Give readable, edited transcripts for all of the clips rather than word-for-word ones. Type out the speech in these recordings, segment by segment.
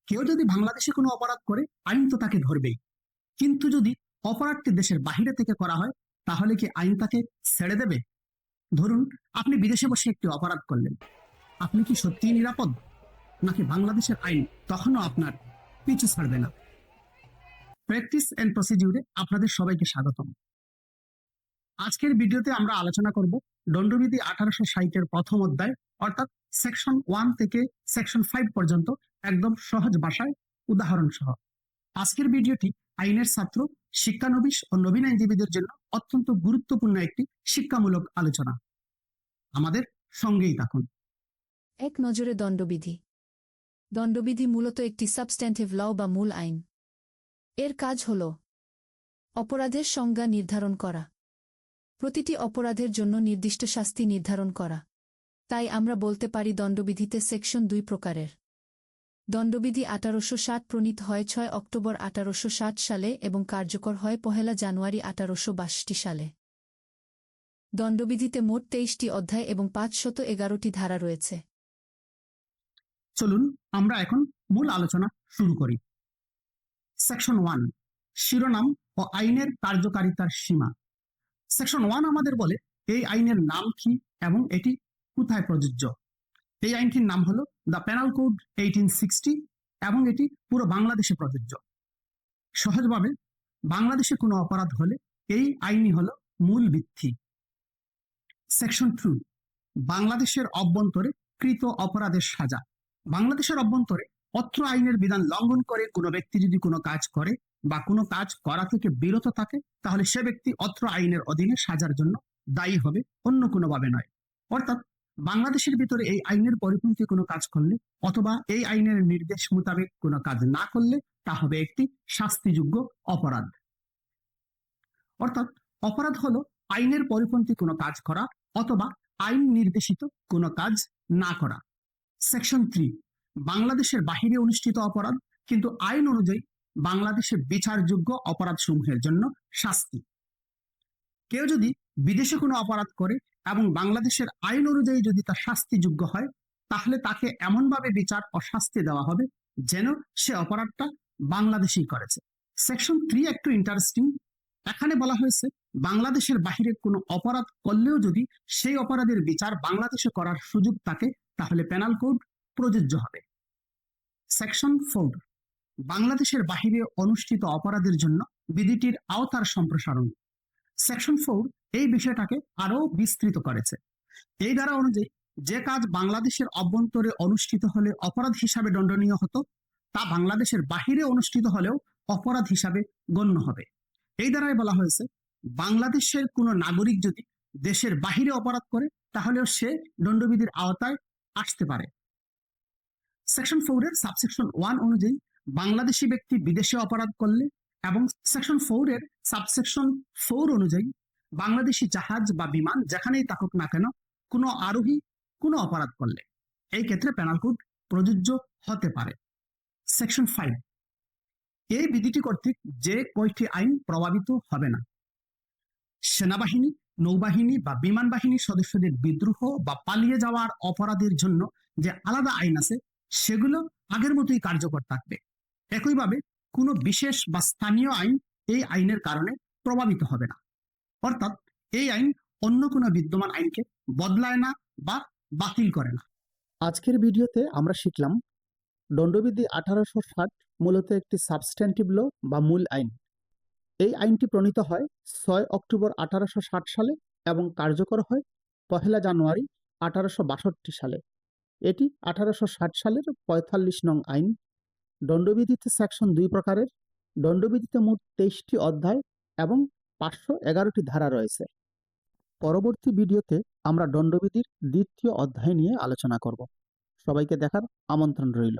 কেউ যদি বাংলাদেশে কোনো অপরাধ করে আইন তো তাকে ধরবেই, কিন্তু যদি অপরাধটি দেশের বাহিরে থেকে করা হয় তাহলে কি আইন তাকে ছেড়ে দেবে? ধরুন আপনি বিদেশে বসে একটি অপরাধ করলেন, আপনি কি সত্যিই নিরাপদ, নাকি বাংলাদেশের আইন তখনও আপনার পিছু ছাড়বে না? প্র্যাকটিস এন্ড প্রসিডিউরে আপনাদের সবাইকে স্বাগতম। আজকের ভিডিওতে আমরা আলোচনা করব দণ্ডবিধি 1860 প্রথম অধ্যায় অর্থাৎ সেকশন 1 থেকে সেকশন 5 পর্যন্ত একদম সহজ ভাষায় উদাহরণ সহ। আজকের ভিডিওটি আইনের ছাত্র, শিক্ষানবিশ ও নবীন আইনজীবীদের জন্য অত্যন্ত গুরুত্বপূর্ণ একটি শিক্ষামূলক আলোচনা। আমাদের সঙ্গেই থাকুন। এক নজরে দণ্ডবিধি। দণ্ডবিধি মূলত একটি সাবস্ট্যান্টিভ ল বা মূল আইন। এর কাজ হল অপরাধের সংজ্ঞা নির্ধারণ করা, প্রতিটি অপরাধের জন্য নির্দিষ্ট শাস্তি নির্ধারণ করা। তাই আমরা বলতে পারি দণ্ডবিধিতে সেকশন 2 প্রকারের। দণ্ডবিধি 1860 প্রণীত হয় 6 অক্টোবর 1860 সালে এবং কার্যকর হয় 1 জানুয়ারি 1862 সালে। দণ্ডবিধিতে মোট 23টি অধ্যায় এবং 511টি ধারা রয়েছে। চলুন আমরা এখন মূল আলোচনা শুরু করি। সেকশন 1, শিরোনাম ও আইনের কার্যকারিতার সীমা। সেকশন 1 আমাদের বলে এই আইনের নাম কি এবং এটি কোথায় প্রযোজ্য। এই আইনটির নাম হলো দ্য পেনাল কোড 1860 এবং এটি পুরো বাংলাদেশে প্রযোজ্য। সহজভাবে বাংলাদেশে কোনো অপরাধ হলে এই আইনই হলো মূল ভিত্তি। সেকশন 2, বাংলাদেশের অভ্যন্তরে কৃত অপরাধের সাজা। বাংলাদেশের অভ্যন্তরে অত্র আইনের বিধান লঙ্ঘন করে কোনো ব্যক্তি যদি কোনো কাজ করে বা কোনো কাজ করা থেকে বিরত থাকে তাহলে সে ব্যক্তি অত্র আইনের অধীনে সাজার জন্য দায়ী হবে, অন্য কোনোভাবে নয়। অর্থাৎ বাংলাদেশের ভিতরে এই আইনের পরিপন্থী কোনো কাজ করলে অথবা এই আইনের নির্দেশ মোতাবেক কোনো কাজ না করলে তা হবে একটি শাস্তিযোগ্য অপরাধ। অর্থাৎ অপরাধ হলো আইনের পরিপন্থী কোনো কাজ করা অথবা আইন নির্দেশিত কোনো কাজ না করা। সেকশন 3, বাংলাদেশের বাহিরে অনুষ্ঠিত অপরাধ কিন্তু আইন অনুযায়ী বাংলাদেশে বিচারযোগ্য অপরাধ সমূহের জন্য শাস্তি। কেউ যদি বিদেশে কোনো অপরাধ করে এবং বাংলাদেশের আইন অনুযায়ী যদি তা শাস্তিযোগ্য হয় তাহলে তাকে এমনভাবে বিচার ও শাস্তি দেওয়া হবে যেন সে অপরাধটা বাংলাদেশেই করেছে। সেকশন 3 একটু ইন্টারেস্টিং। এখানে বলা হয়েছে বাংলাদেশের বাহিরে কোনো অপরাধ করলেও যদি সেই অপরাধের বিচার বাংলাদেশে করার সুযোগ থাকে তাহলে পেনাল কোড প্রযোজ্য হবে। সেকশন 4, বাংলাদেশের বাহিরে অনুষ্ঠিত অপরাধের জন্য বিধিটির আওতার সম্প্রসারণ। সেকশন 4 এই বিষয়টাকে আরো বিস্তৃত করেছে। এই ধারা অনুযায়ী যে কাজ বাংলাদেশের অভ্যন্তরে অনুষ্ঠিত হলে অপরাধ হিসাবে দণ্ডনীয় হতো তা বাংলাদেশের বাহিরে অনুষ্ঠিত হলেও অপরাধ হিসাবে গণ্য হবে। এই ধারায় বলা হয়েছে বাংলাদেশের কোনো নাগরিক যদি দেশের বাহিরে অপরাধ করে তাহলেও সে দণ্ডবিধির আওতায় আসতে পারে। সেকশন 4 এর সাবসেকশন 1 অনুযায়ী বাংলাদেশি ব্যক্তি বিদেশে অপরাধ করলে এবং সেকশন 4 এর সাবসেকশন 4 অনুযায়ী বাংলাদেশি জাহাজ বা বিমান যেখানেই থাকুক না কেন কোনো আরোহী কোনো অপরাধ করলে এই ক্ষেত্রে পেনাল কোড প্রযোজ্য হতে পারে। সেকশন 5, এই বিধিটি কর্তৃক যে কয়টি আইন প্রভাবিত হবে না। সেনাবাহিনী, নৌবাহিনী বা বিমান বাহিনীর সদস্যদের বিদ্রোহ বা পালিয়ে যাওয়ার অপরাধের জন্য যে আলাদা আইন আছে সেগুলো আগের মতোই কার্যকর থাকবে। একইভাবে কোনো বিশেষ বা স্থানীয় আইন এই আইনের কারণে প্রভাবিত হবে না। অর্থাৎ এই আইন অন্য কোনো বিদ্যমান আইনকে বদলায় না বা বাতিল করে না। আজকের ভিডিওতে আমরা শিখলাম দণ্ডবিধি 1860 মূলত একটি সাবস্ট্যান্টিভ ল বা মূল আইন। এই আইনটি প্রণীত হয় 6 অক্টোবর 1860 সালে এবং কার্যকর হয় 1 জানুয়ারি 1862 সালে। এটি 1860 সালের 45 নং আইন। দণ্ডবিধিতে সেকশন 2 প্রকারের। দণ্ডবিধিতে মোট 23টি অধ্যায় এবং 511টি ধারা রয়েছে। পরবর্তী ভিডিওতে আমরা দণ্ডবিধির দ্বিতীয় অধ্যায় নিয়ে আলোচনা করব। সবাইকে দেখার আমন্ত্রণ রইল।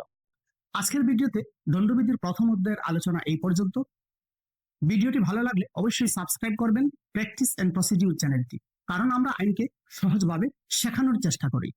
আজকের ভিডিওতে দণ্ডবিধির প্রথম অধ্যায়ের আলোচনা এই পর্যন্ত। ভিডিওটি ভালো লাগলে অবশ্যই সাবস্ক্রাইব করবেন প্র্যাকটিস এন্ড প্রসিডিউর চ্যানেলটি, কারণ আমরা আইনকে সহজভাবে শেখানোর চেষ্টা করি।